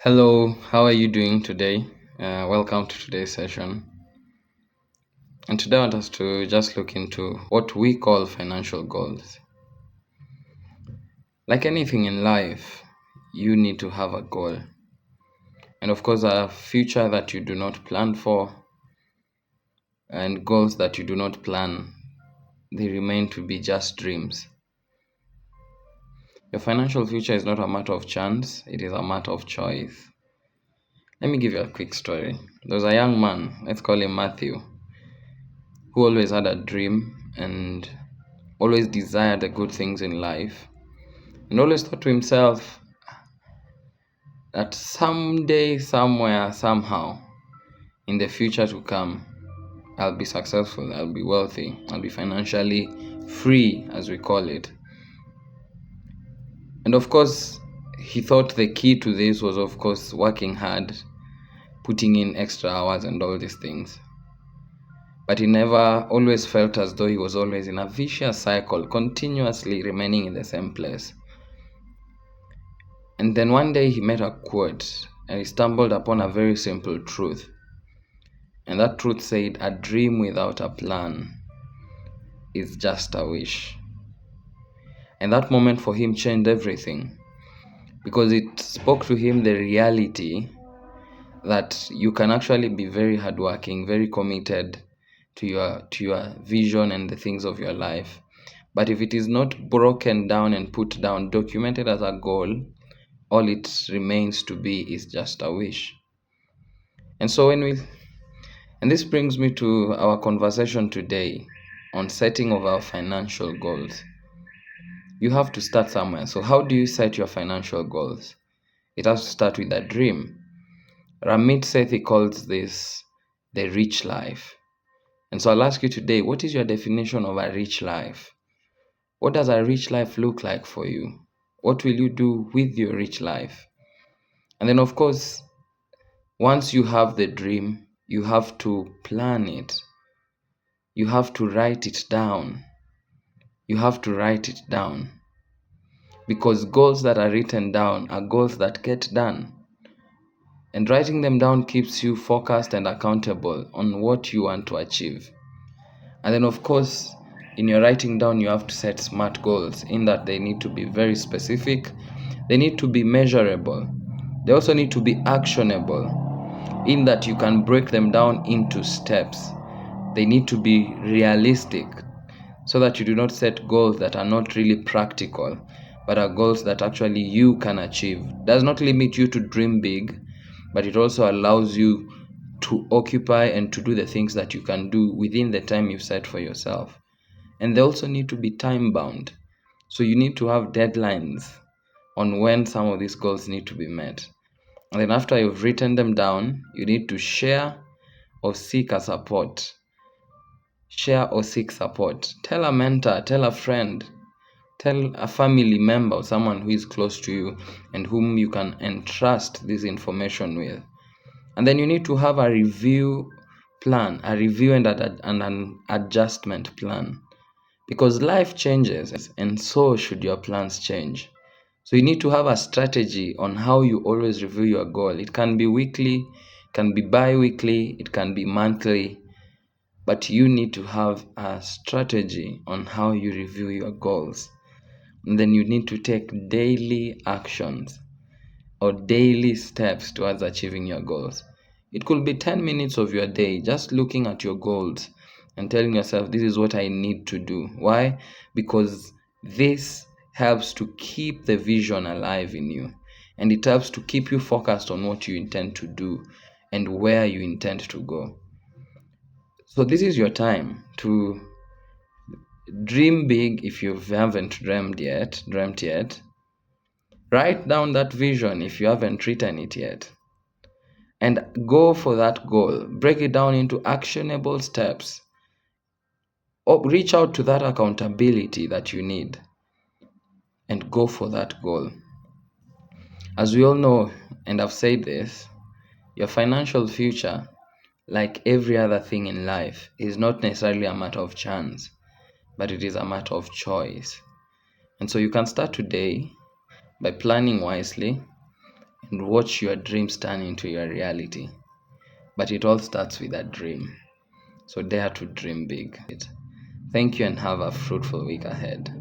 Hello, how are you doing today? Welcome to today's session. And today I want us to just look into what we call financial goals. Like anything in life, you need to have a goal. And of course, a future that you do not plan for and goals that you do not plan, they remain to be just dreams. Your financial future is not a matter of chance, it is a matter of choice. Let me give you a quick story. There was a young man, let's call him Matthew, who always had a dream and always desired the good things in life, and always thought to himself that someday, somewhere, somehow, in the future to come, I'll be successful, I'll be wealthy, I'll be financially free, as we call it. And of course, he thought the key to this was, of course, working hard, putting in extra hours, and all these things. But he never always felt as though he was always in a vicious cycle, continuously remaining in the same place. And then one day he met a quote and he stumbled upon a very simple truth. And that truth said, a dream without a plan is just a wish. And that moment for him changed everything, because it spoke to him the reality that you can actually be very hardworking, very committed to your vision and the things of your life. But if it is not broken down and put down, documented as a goal, all it remains to be is just a wish. And so and this brings me to our conversation today on setting of our financial goals. You have to start somewhere. So how do you set your financial goals? It has to start with a dream. Ramit Sethi calls this the rich life. And so I'll ask you today, what is your definition of a rich life? What does a rich life look like for you? What will you do with your rich life? And then, of course, once you have the dream, you have to plan it. You have to write it down. You have to write it down. Because goals that are written down are goals that get done. And writing them down keeps you focused and accountable on what you want to achieve. And then, of course, in your writing down, you have to set SMART goals, in that they need to be very specific. They need to be measurable. They also need to be actionable, in that you can break them down into steps. They need to be realistic, so that you do not set goals that are not really practical, but are goals that actually you can achieve. Does not limit you to dream big, but it also allows you to occupy and to do the things that you can do within the time you set for yourself. And they also need to be time bound. So you need to have deadlines on when some of these goals need to be met. And then after you've written them down, you need to share or seek a support. Share or seek support. Tell a mentor, tell a friend, tell a family member or someone who is close to you and whom you can entrust this information with. And then you need to have a review plan, a review and an adjustment plan. Because life changes, and so should your plans change. So you need to have a strategy on how you always review your goal. It can be weekly, it can be bi-weekly, it can be monthly. But you need to have a strategy on how you review your goals. And then you need to take daily actions or daily steps towards achieving your goals. It could be 10 minutes of your day just looking at your goals and telling yourself, this is what I need to do. Why? Because this helps to keep the vision alive in you, and it helps to keep you focused on what you intend to do and where you intend to go. So this is your time to dream big if you haven't dreamt yet. Write down that vision if you haven't written it yet. And go for that goal. Break it down into actionable steps. Or reach out to that accountability that you need and go for that goal. As we all know, and I've said this, your financial future, like every other thing in life, is not necessarily a matter of chance, but it is a matter of choice. And so you can start today by planning wisely, and watch your dreams turn into your reality. But it all starts with a dream. So dare to dream big. Thank you and have a fruitful week ahead.